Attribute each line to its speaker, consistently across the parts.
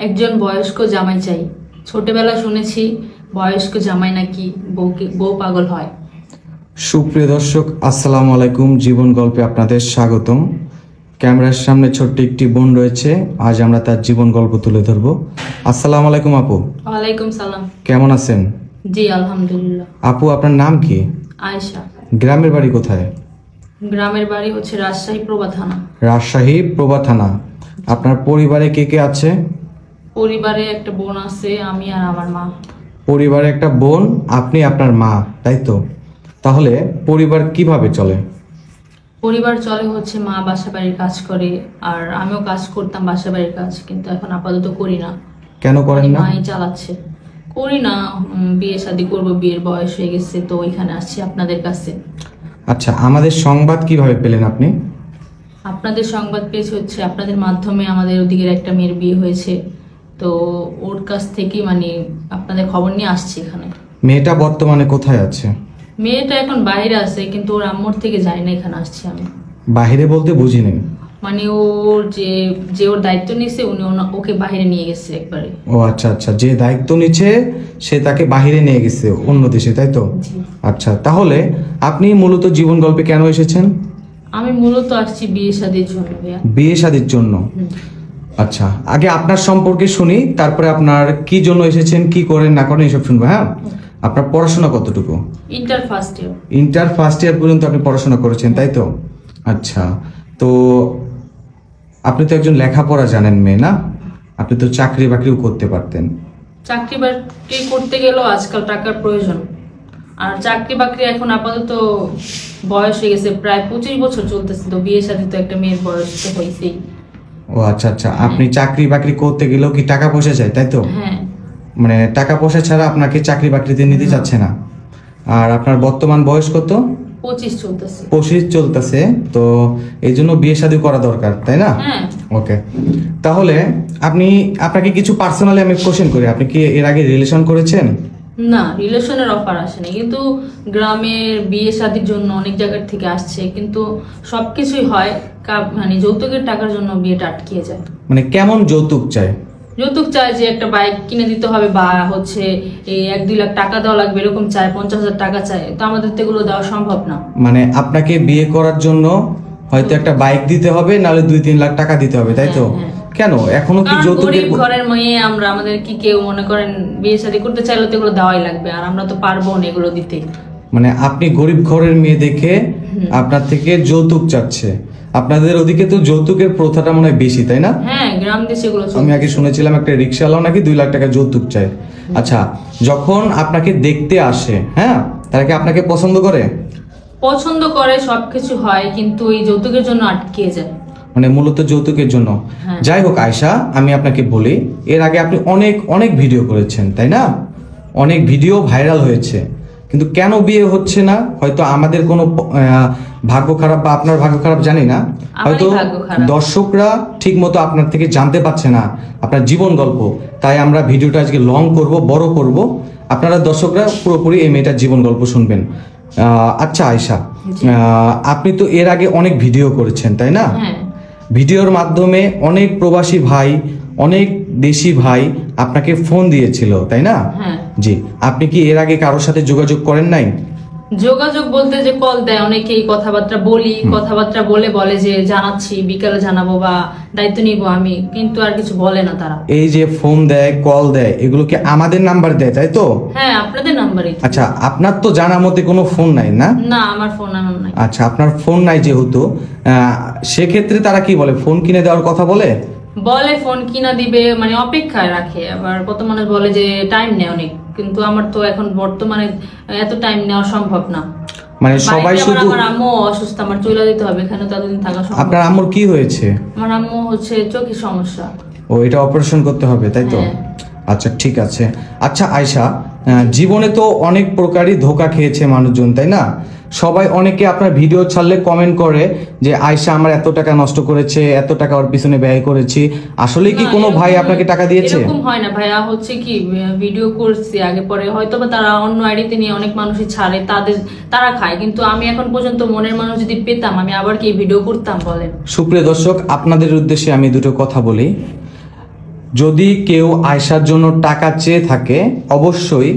Speaker 1: একজন বয়স্ক জামাই চাই। ছোটবেলা শুনেছি বয়স্ক জামাই নাকি বউ পাগল হয়।
Speaker 2: সুপ্রিয় দর্শক, আসসালামু আলাইকুম। জীবন গল্পে আপনাদের স্বাগতম। ক্যামেরার সামনে ছোট্ট একটি বোন রয়েছে, আজ আমরা তার জীবন গল্প তুলে ধরবো। আসসালামু আলাইকুম আপু।
Speaker 1: ওয়ালাইকুম সালাম।
Speaker 2: কেমন আছেন?
Speaker 1: জি আলহামদুলিল্লাহ।
Speaker 2: আপু, আপনার নাম কি?
Speaker 1: আয়েশা।
Speaker 2: গ্রামের বাড়ি কোথায়?
Speaker 1: গ্রামের বাড়ি হচ্ছে রাজশাহী প্রভা থানা।
Speaker 2: রাজশাহী প্রভা থানা। আপনার পরিবারে কে কে আছে?
Speaker 1: পরিবারে একটা বোন আছে, আমি আর আমার মা।
Speaker 2: পরিবারে একটা বোন, আপনি, আপনার মা, তাই তো? তাহলে পরিবার কিভাবে চলে?
Speaker 1: পরিবার চলে হচ্ছে মা বাসা বাড়ির কাজ করে, আর আমিও কাজ করতাম বাসা বাড়ির কাজ, কিন্তু এখন আপাতত করি না।
Speaker 2: কেন করেন না?
Speaker 1: মাই চালাচ্ছে। করি না, বিয়ে শাদী করবো, বিয়ের বয়স হয়ে গেছে, তো ওইখানে আসছি আপনাদের কাছে।
Speaker 2: আচ্ছা, আমাদের সংবাদ কিভাবে পেলেন আপনি?
Speaker 1: আপনাদের সংবাদ পেয়েছি হচ্ছে আপনাদের মাধ্যমে। আমাদের ওদিকের একটা মেয়ের বিয়ে হয়েছে, তো ওর কাছ থেকেই মানে আপনাদের খবর নিয়ে আসছি এখানে।
Speaker 2: মেয়েটা বর্তমানে কোথায় আছে?
Speaker 1: মেয়েটা এখন বাইরে আছে, কিন্তু ওর আম্মুর থেকে যায় না, এখানে আসছি আমি।
Speaker 2: বাইরে বলতে বুঝি নেই।
Speaker 1: মানে ওর যে ওর দায়িত্ব নিয়েছে উনি ওকে বাইরে নিয়ে গেছে একবারে।
Speaker 2: ও আচ্ছা আচ্ছা, যে দায়িত্ব নিচ্ছে সে তাকে বাইরে নিয়ে গেছে, অন্য দেশে, তাই তো? আচ্ছা, তাহলে আপনি মূলত জীবন গল্পে কেন এসেছেন?
Speaker 1: আমি মূলত আসছি বিয়ে শাদীর জন্য।
Speaker 2: বিয়ে শাদীর জন্য? আচ্ছা, আগে আপনার সম্পর্কে শুনি, তারপরে আপনার কি জন্য এসেছেন, কি করেন না করেন এসব শুনবো। হ্যাঁ, আপনার পড়াশোনা কতটুকু?
Speaker 1: Inter first year.
Speaker 2: Inter first year পর্যন্ত আপনি পড়াশোনা করেছেন, তাই তো? আচ্ছা, তো আপনি তো একজন লেখাপড়া জানেন মেয়ে, না? আপনি তো চাকরি বাকরিও করতে পারতেন।
Speaker 1: চাকরি বাকরি করতে গেলেও আজকাল টাকার প্রয়োজন, আর চাকরি বাকরি এখন আপাতত বয়স হয়ে গেছে, প্রায় 25 বছর চলতেছে, তো বিয়ে শাদী তো একটা মেয়ের বয়স তো হয়েছেই।
Speaker 2: ও আচ্ছা আচ্ছা, আপনি চাকরি বাকরি করতে গেলেও কি টাকা পয়সা চাই, তাই তো?
Speaker 1: হ্যাঁ।
Speaker 2: মানে টাকা পয়সা ছাড়া আপনাকে চাকরি বাকরিতে নিতে চাচ্ছে না। আর আপনার বর্তমান বয়স কত?
Speaker 1: 25 চলতেছে।
Speaker 2: 25 চলতেছে, তো এই জন্য বিয়ে শাদী করা দরকার, তাই না?
Speaker 1: হ্যাঁ।
Speaker 2: ওকে, তাহলে আপনাকে কিছু পার্সোনালি আমি কোশ্চেন করি, আপনি কি এর আগে রিলেশন করেছেন?
Speaker 1: না, রিলেশনের অফার আসেনি, কিন্তু গ্রামের বিয়ে শাদীর জন্য অনেক জায়গার থেকে আসছে, কিন্তু সবকিছুই হয় মানে যৌতুকের টাকার জন্য বিয়েটা আটকিয়ে যায়।
Speaker 2: মানে কেমন যৌতুক চাই?
Speaker 1: যৌতুক চায় যে একটা বাইক কিনে দিতে হবে, বা হচ্ছে এই 1-2 লাখ টাকা দেওয়া লাগবে, এরকম চায়, 50,000 টাকা চায়, তো আমাদের তো এগুলো দেওয়া সম্ভব না।
Speaker 2: মানে আপনাকে বিয়ে করার জন্য হয়তো একটা বাইক দিতে হবে, নাহলে 2-3 লাখ টাকা দিতে হবে, তাই তো? কেন এখনো কি যৌতুকের?
Speaker 1: গরিব ঘরের মেয়ে আমরা, আমাদের কি কেউ মনে করেন বিয়ে শাদী করতে চাইলে তো এগুলো দেওয়াই লাগবে, আর আমরা তো পারবো না এগুলো দিতে।
Speaker 2: মানে আপনি গরিব ঘরের মেয়ে দেখে আপনার থেকে যৌতুক চাচ্ছে। আপনাদের ওদিকে তো যৌতুকের প্রথাটা মনে হয় বেশি, তাই না?
Speaker 1: হ্যাঁ, গ্রাম দেশে এগুলো
Speaker 2: আমি আগে শুনেছিলাম একটা রিক্সাওয়ালা নাকি 2 লাখ টাকা যৌতুক চায়। আচ্ছা, যখন আপনাকে দেখতে আসে, হ্যাঁ, তারা কি আপনাকে পছন্দ করে?
Speaker 1: পছন্দ করে, সবকিছু হয়, কিন্তু এই যৌতুকের জন্য আটকে যায়।
Speaker 2: মানে মূলত যৌতুকের জন্য।
Speaker 1: হ্যাঁ।
Speaker 2: যাই হোক আয়শা, আমি আপনাকে বলি, এর আগে আপনি অনেক অনেক ভিডিও করেছেন, তাই না? অনেক ভিডিও ভাইরাল হয়েছে, কিন্তু কেন বিয়ে হচ্ছে না? হয়তো আমাদের কোনো ভাগ্য খারাপ বা আপনার ভাগ্য খারাপ, জানি না, হয়তো দর্শকরা ঠিক মতো আপনার থেকে জানতে পারছে না আপনার জীবন গল্প, তাই আমরা ভিডিওটা আজকে লং করব, বড় করব, আপনারা দর্শকরা পুরোপুরি এই মেয়েটার জীবন গল্প শুনবেন। আচ্ছা আয়শা, আপনি তো এর আগে অনেক ভিডিও করেছেন, তাই না? ভিডিওর মাধ্যমে অনেক প্রবাসী ভাই, অনেক দেশি ভাই আপনাকে ফোন দিয়েছিল, তাই না? জি, আপনি কি এর আগে কারোর সাথে যোগাযোগ করেন নাই?
Speaker 1: যোগাযোগ বলতে যে কল দেয় অনেকেই, কথাবার্তা বলি, কথাবার্তা বলে যে জানাচ্ছি, বিকালে জানাবো বা দায়িত্ব নিব আমি, কিন্তু আর কিছু বলে না তারা।
Speaker 2: এই যে ফোন দেয়, কল দেয়, এগুলো কি আমাদের নাম্বার দেয়, তাই তো?
Speaker 1: হ্যাঁ, আপনাদের নাম্বারই।
Speaker 2: আচ্ছা, আপনার তো জানা মতে কোনো ফোন নাই, না?
Speaker 1: না, আমার ফোন আমার নাই।
Speaker 2: আচ্ছা, আপনার ফোন নাই যেহেতু, সেক্ষেত্রে তারা কি বলে, ফোন কিনে দেওয়ার কথা বলে
Speaker 1: ফোন কিনা দিবে, মানে অপেক্ষায় রাখে। আবার কত মানুষ বলে যে টাইম নেয় অনেক, কিন্তু আমার তো এখন বর্তমানে এত টাইম নেওয়া সম্ভব না।
Speaker 2: মানে সবাই শুধু,
Speaker 1: আমার আম্মু অসুস্থ, আমার চলে যেতে হবে, এখানে তো এতদিন থাকা সম্ভব।
Speaker 2: আপনার আম্মুর কি হয়েছে?
Speaker 1: আমার আম্মু হচ্ছে চোখের সমস্যা।
Speaker 2: ও, এটা অপারেশন করতে হবে, তাই তো? আচ্ছা, ঠিক আছে। আচ্ছা আয়শা, জীবনে তো অনেক প্রকারই ধোঁকা খেয়েছে মানুষজন, তাই না? সবাই, অনেকে আপনার ভিডিও ছাড়লে কমেন্ট করে যে আয়শা আমার এত টাকা নষ্ট করেছে, এত টাকা ওর পিছনে ব্যয় করেছি। আসলে কি কোনো ভাই আপনাকে টাকা দিয়েছে?
Speaker 1: এরকম হয় না ভাইয়া, হচ্ছে কি ভিডিও করছি আগে পরে, হয়তো বা তারা অন্য আইডিতে নিয়ে অনেক মানুষই ছাড়ে, তারা খায়, কিন্তু আমি এখন পর্যন্ত মনের মানুষ যদি পেতাম, আমি আবার কি ভিডিও করতাম বলেন?
Speaker 2: সুপ্রিয় দর্শক, আপনাদের উদ্দেশ্যে আমি দুটো কথা বলি। যদি কেউ আয়শার জন্য টাকা চেয়ে থাকে অবশ্যই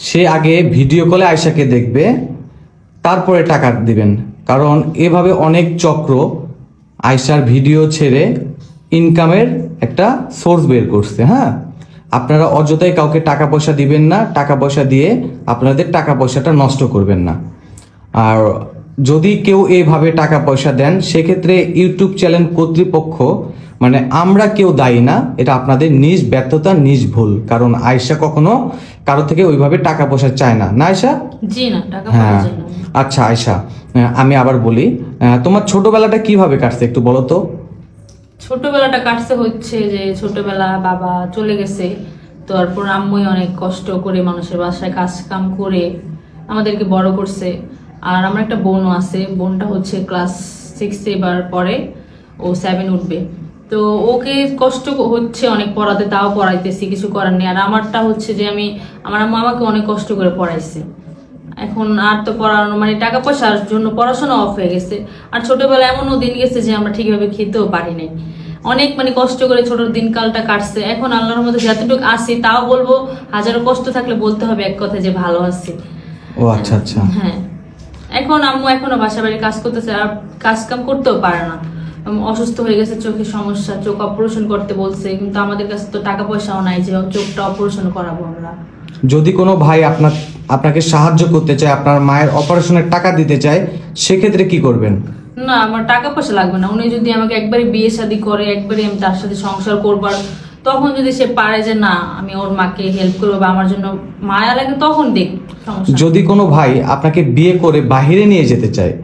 Speaker 2: সে আগে ভিডিও কলে আয়শাকে দেখবে, তারপরে টাকা দিবেন। কারণ এভাবে অনেক চক্র আয়শার ভিডিও ছেড়ে ইনকামের একটা সোর্স বের করছে। হ্যাঁ, আপনারা অযথাই কাউকে টাকা পয়সা দিবেন না, টাকা পয়সা দিয়ে আপনাদের টাকা পয়সাটা নষ্ট করবেন না। আর যদি কেউ এইভাবে টাকা পয়সা দেন সেক্ষেত্রে ইউটিউব চ্যানেল কর্তৃপক্ষ মানে আমরা কেউ দায়ী না, এটা আপনাদের নিজ ব্যর্থতা, নিজ ভুল। কারণ আয়শা কখনো কারো থেকে ওইভাবে টাকা পয়সা চায় না, না আয়শা?
Speaker 1: জি না, টাকা
Speaker 2: হ্যাঁ।
Speaker 1: পয়সা চাই না।
Speaker 2: আচ্ছা আয়শা, আমি আবার বলি, তোমার ছোটবেলাটা কিভাবে কাটছে একটু বলো তো।
Speaker 1: ছোটবেলাটা কাটছে হচ্ছে যে ছোটবেলা বাবা চলে গেছে, তারপর আম্মুই অনেক কষ্ট করে মানুষের বাসায় কাজ কাম করে আমাদেরকে বড় করছে। আর আমার একটা বোনও আছে, বোনটা হচ্ছে ক্লাস 6 এবার পরে, ও 7 উঠবে। তো ওকে কষ্ট হচ্ছে অনেক পড়াতে, তাও পড়াইতেছি, কিছু করার নেই। আর আমারটা হচ্ছে যে আমার আম্মু আমাকে অনেক কষ্ট করে পড়াইছে। এখন আর তো পড়ানো মানে টাকা পয়সার জন্য পড়াশোনা অফ হয়ে গেছে। আর ছোটবেলায় এমনও দিন গেছে যে আমরা ঠিকভাবে খেতেও পারি নাই, অনেক মানে কষ্ট করে ছোট দিনকালটা কাটছে। এখন আল্লাহর মধ্যে যতটুকু আসি তাও বলবো, হাজারো কষ্ট থাকলে বলতে হবে এক কথা যে ভালো আছি।
Speaker 2: ও আচ্ছা আচ্ছা।
Speaker 1: হ্যাঁ, এখন আম্মু এখনো বাসা বাড়ি কাজ করতেছে, আর কাজ কাম করতেও পারে না, অসুস্থ হয়ে গেছে, চোখের সমস্যা, চোখ অপারেশন করতে বলছে। কিন্তু আমাদের কাছে তো টাকা পয়সাও নাই যে চোখটা অপারেশন করাবো আমরা।
Speaker 2: যদি কোনো ভাই আপনাকে সাহায্য করতে চায়, আপনার মায়ের অপারেশনের টাকা দিতে চায়, সেক্ষেত্রে কি করবেন?
Speaker 1: না, আমার টাকা পয়সা লাগবে না। উনি যদি আমাকে একবারে বিয়ে শাদী করে, একবারে আমি তার সাথে সংসার করবার, তখন যদি সে পারে যে না আমি ওর মাকে হেল্প করবো বা আমার জন্য মায়া লাগে, তখন দেখ সমস্যা।
Speaker 2: যদি কোনো ভাই আপনাকে বিয়ে করে বাহিরে নিয়ে যেতে চায়,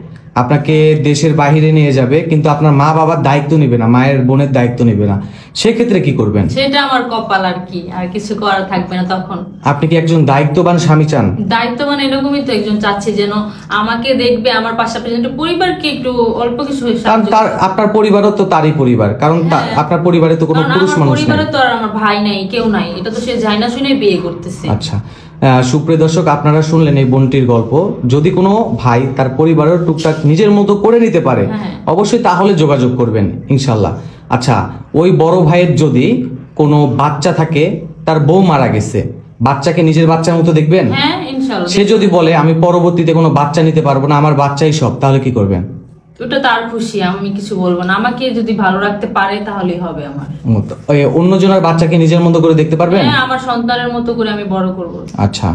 Speaker 2: আপনাকে দেশের বাহিরে নিয়ে যাবে, কিন্তু আপনার মা বাবার দায়িত্ব নেবে না, মায়ের বোনের দায়িত্ব নেবে না, সেক্ষেত্রে কি করবেন?
Speaker 1: সেটা আমার কপাল, আর কি, আর কিছু করার থাকবে না তখন।
Speaker 2: আপনি কি একজন দায়িত্ববান স্বামী চান?
Speaker 1: দায়িত্ববান এরকমই তো একজন চাচ্ছে, যেন আমাকে দেখবে, আমার পাশাপাশি পরিবারকে একটু অল্প কিছু
Speaker 2: কারণ তার আপনার পরিবারও তো তারই পরিবার, কারণ
Speaker 1: হ্যাঁ।
Speaker 2: আপনার পরিবারে তো কোনো
Speaker 1: কারণ
Speaker 2: পুরুষ
Speaker 1: আমার
Speaker 2: মানুষ নেই।
Speaker 1: পরিবারে তো আর আমার ভাই নাই, কেউ নাই, এটা তো সে জানা শুনে বিয়ে করতেছে।
Speaker 2: আচ্ছা, সুপ্রিয় দর্শক, আপনারা শুনলেন এই বোনটির গল্প। যদি কোনো ভাই তার পরিবারের টুকটাক নিজের মতো করে নিতে পারে,
Speaker 1: হ্যাঁ।
Speaker 2: অবশ্যই তাহলে যোগাযোগ করবেন ইনশাল্লাহ। আচ্ছা, ওই বড় ভাইয়ের যদি কোনো বাচ্চা থাকে, তার বউ মারা গেছে, বাচ্চাকে নিজের বাচ্চার মতো দেখবেন?
Speaker 1: হ্যাঁ, ইনশাআল্লাহ।
Speaker 2: সে যদি বলে আমি পরবর্তীতে কোনো বাচ্চা নিতে পারবো না, আমার বাচ্চাই সব, তাহলে কি করবেন?
Speaker 1: ওটা তার খুশি, আমি কিছু বলবো না। আমাকে যদি ভালো রাখতে পারে তাহলেই হবে আমার।
Speaker 2: অন্যজনের বাচ্চাকে নিজের মতো করে দেখতে পারবেন?
Speaker 1: হ্যাঁ, আমার সন্তানের মতো করে আমি বড় করব।
Speaker 2: আচ্ছা,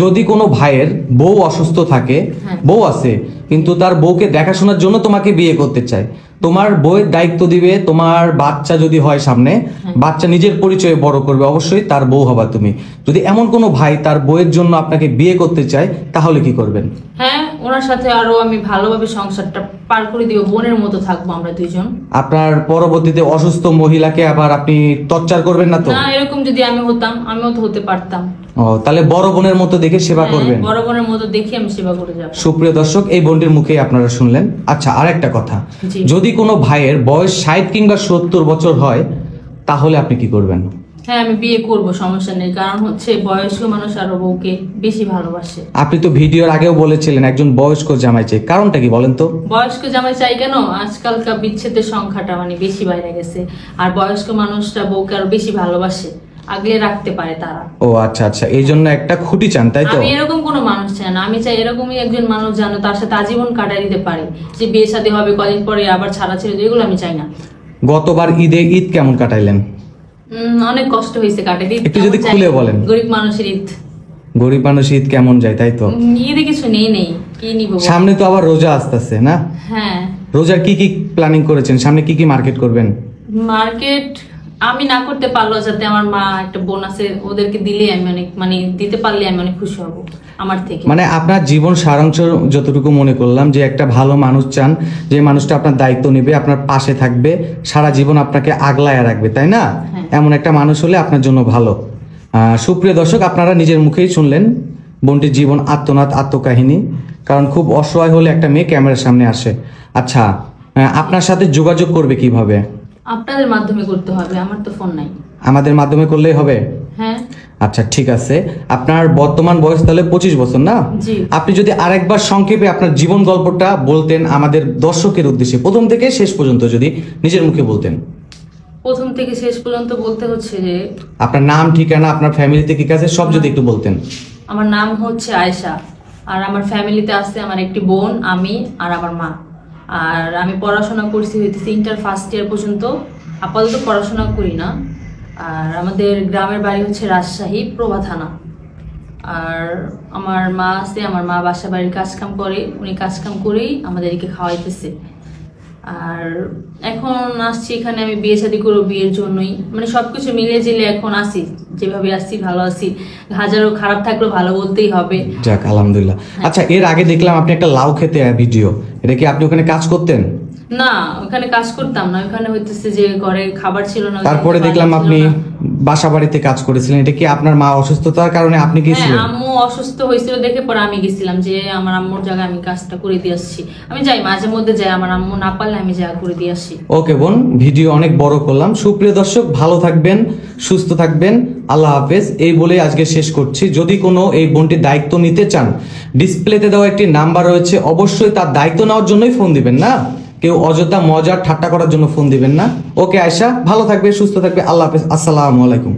Speaker 2: যদি কোনো ভাইয়ের বউ অসুস্থ থাকে,
Speaker 1: হ্যাঁ।
Speaker 2: বউ আছে কিন্তু তার বউকে দেখাশোনার জন্য তোমাকে বিয়ে করতে চায়, তোমার বউয়ের দায়িত্ব দিবে, তোমার বাচ্চা যদি হয় সামনে, বাচ্চা নিজের পরিচয়ে বড় করবে, অবশ্যই তার বউ হবা তুমি। যদি এমন কোনো ভাই তার বউয়ের জন্য আপনাকে বিয়ে করতে চায়, তাহলে কি করবেন?
Speaker 1: হ্যাঁ, ওনার সাথে আরো আমি ভালোভাবে সংসারটা পার করে দিব, বোনের মতো থাকবো আমরা দুইজন।
Speaker 2: আপনার পরবর্তীতে অসুস্থ মহিলাকে আবার আপনি টর্চার করবেন না তো?
Speaker 1: না, এরকম যদি আমি হতাম, আমিও তো হতে পারতাম।
Speaker 2: ও, তাহলে বড় বোনের মতো দেখে সেবা
Speaker 1: হ্যাঁ,
Speaker 2: করবেন।
Speaker 1: বড় বোনের মতো দেখে আমি সেবা করে যাব।
Speaker 2: সুপ্রিয় দর্শক, এই বোনটির মুখেই আপনারা শুনলেন। আচ্ছা, আরেকটা কথা,
Speaker 1: জি।
Speaker 2: যদি কোনো ভাইয়ের বয়স 60 কিংবা 70 বছর হয়, তাহলে আপনি কি করবেন?
Speaker 1: হ্যাঁ, আমি বিয়ে করব, সমস্যা নেই। কারণ হচ্ছে বয়স্ক মানুষ আরো বউকে বেশি ভালোবাসে।
Speaker 2: আপনি তো ভিডিওর আগেও বলেছিলেন একজন বয়স্ক জামাই চাই, কারণটা কি বলেন তো?
Speaker 1: বয়স্ক জামাই চাই কেন? আজকালকার বিচ্ছেদের সংখ্যাটা মানে বেশি বাইরে গেছে, আর বয়স্ক মানুষটা বউকে আরো বেশি ভালোবাসে, আগলে রাখতে পারে তারা।
Speaker 2: ও আচ্ছা আচ্ছা, এই জন্য একটা খুঁটি চান, তাই তো?
Speaker 1: আমি এরকম কোনো মানুষ চাই না, আমি চাই এরকমই একজন মানুষ জানো তার সাথে আজীবন কাটাই দিতে পারে, যে বিয়ে শাদী হবে কদিন পরে আবার ছাড়া ছেড়ে, এগুলো আমি চাই না।
Speaker 2: গতবার ঈদ কেমন কাটাইলেন?
Speaker 1: অনেক কষ্ট হয়েছে কাটাতে।
Speaker 2: একটু যদি খুলে বলেন।
Speaker 1: গরিব মানুষের ঈদ,
Speaker 2: গরিব মানুষ ঈদ কেমন যায়, তাই তো?
Speaker 1: ঈদে কিছু নেই, কি নিব?
Speaker 2: সামনে তো আবার রোজা আসতেছে না?
Speaker 1: হ্যাঁ,
Speaker 2: রোজার কি কি প্ল্যানিং করেছেন? সামনে কি কি মার্কেট করবেন?
Speaker 1: মার্কেট আমি না করতে পারলো, যাতে আমার মা একটা বোন আছে, ওদেরকে দিলে আমি অনেক মানে দিতে পারলে আমি অনেক খুশি হব আমার থেকে।
Speaker 2: মানে আপনার জীবন সারাংশ যতটুকু মনে করলাম, যে একটা ভালো মানুষ চান, যে মানুষটা আপনার দায়িত্ব নেবে, আপনার পাশে থাকবে, সারা জীবন আপনাকে আগলায় রাখবে, তাই না?
Speaker 1: হ্যাঁ।
Speaker 2: এমন একটা মানুষ হলে আপনার জন্য ভালো। সুপ্রিয় দর্শক, আপনারা নিজের মুখেই শুনলেন বোনটির জীবন আত্মনাদ, আত্মকাহিনী। কারণ খুব অসহায় হলে একটা মেয়ে ক্যামেরার সামনে আসে। আচ্ছা, আপনার সাথে যোগাযোগ করবে কিভাবে?
Speaker 1: আপনাদের মাধ্যমে করতে হবে, আমার তো ফোন নাই।
Speaker 2: আমাদের মাধ্যমে করলেই হবে?
Speaker 1: হ্যাঁ।
Speaker 2: আচ্ছা, ঠিক আছে। আপনার বর্তমান বয়স তাহলে 25 বছর, না?
Speaker 1: জি।
Speaker 2: আপনি যদি আরেকবার সংক্ষেপে আপনার জীবন গল্পটা বলতেন আমাদের দর্শকের উদ্দেশ্যে, প্রথম থেকে শেষ পর্যন্ত যদি নিজের মুখে বলতেন।
Speaker 1: প্রথম থেকে শেষ পর্যন্ত বলতে হচ্ছে যে
Speaker 2: আপনার নাম, ঠিকানা, আপনার ফ্যামিলিতে কি কাছে সব যদি একটু বলতেন।
Speaker 1: আমার নাম হচ্ছে আয়েশা, আর আমার ফ্যামিলিতে আছে আমার একটি বোন, আমি আর আমার মা। আর আমি পড়াশোনা করছি হইতেছি ইন্টার ফার্স্ট ইয়ার পর্যন্ত, আপাতত পড়াশোনা করি না। আর আমাদের গ্রামের বাড়ি হচ্ছে রাজশাহী প্রভা থানা। আর আমার মা আছে, আমার মা বাসা বাড়ির কাজকাম করে, উনি কাজকাম করেই আমাদেরকে খাওয়াইতেছে। আর এখন আসছি এখানে আমি বিয়ে শাদী করবো, বিয়ের জন্যই, মানে সবকিছু মিলিয়ে জিলে এখন আসি, যেভাবে আসছি ভালো আছি, হাজারো খারাপ থাকলেও ভালো বলতেই হবে।
Speaker 2: যাক আলহামদুলিল্লাহ। আচ্ছা, এর আগে দেখলাম আপনি একটা লাউ খেতে ভিডিও, এটা কি আপনি ওখানে কাজ করতেন?
Speaker 1: না, ওখানে কাজ করতাম না, ওখানে হইতেছে যে ঘরে খাবার ছিল না।
Speaker 2: তারপরে দেখলাম আপনি বাসা বাড়িতে কাজ করেছিলেন, এটা কি আপনার মা অসুস্থতার কারণে আপনি গিয়েছিলেন?
Speaker 1: হ্যাঁ, আম্মু অসুস্থ হয়েছিল দেখে পরে আমি গেছিলাম, যে আমার আম্মুর জায়গায় আমি কাজটা করে দিয়ে আসছি। আমি যাই, মাঝে মধ্যে যাই, আমার আম্মু না পারলে আমি যা করে দিয়ে আসি।
Speaker 2: ওকে বোন, ভিডিও অনেক বড় করলাম। সুপ্রিয় দর্শক, ভালো থাকবেন, সুস্থ থাকবেন, আল্লাহ হাফেজ। এই বলে আজকে শেষ করছি। যদি কোনো এই বোনটির দায়িত্ব নিতে চান, ডিসপ্লেতে দেওয়া একটি নাম্বার রয়েছে, অবশ্যই তার দায়িত্ব নেওয়ার জন্যই ফোন দিবেন না, কেউ অযথা মজার ঠাট্টা করার জন্য ফোন দিবেন না। ওকে আয়েশা, ভালো থাকবে, সুস্থ থাকবে, আল্লাহ হাফেজ, আসসালামু আলাইকুম।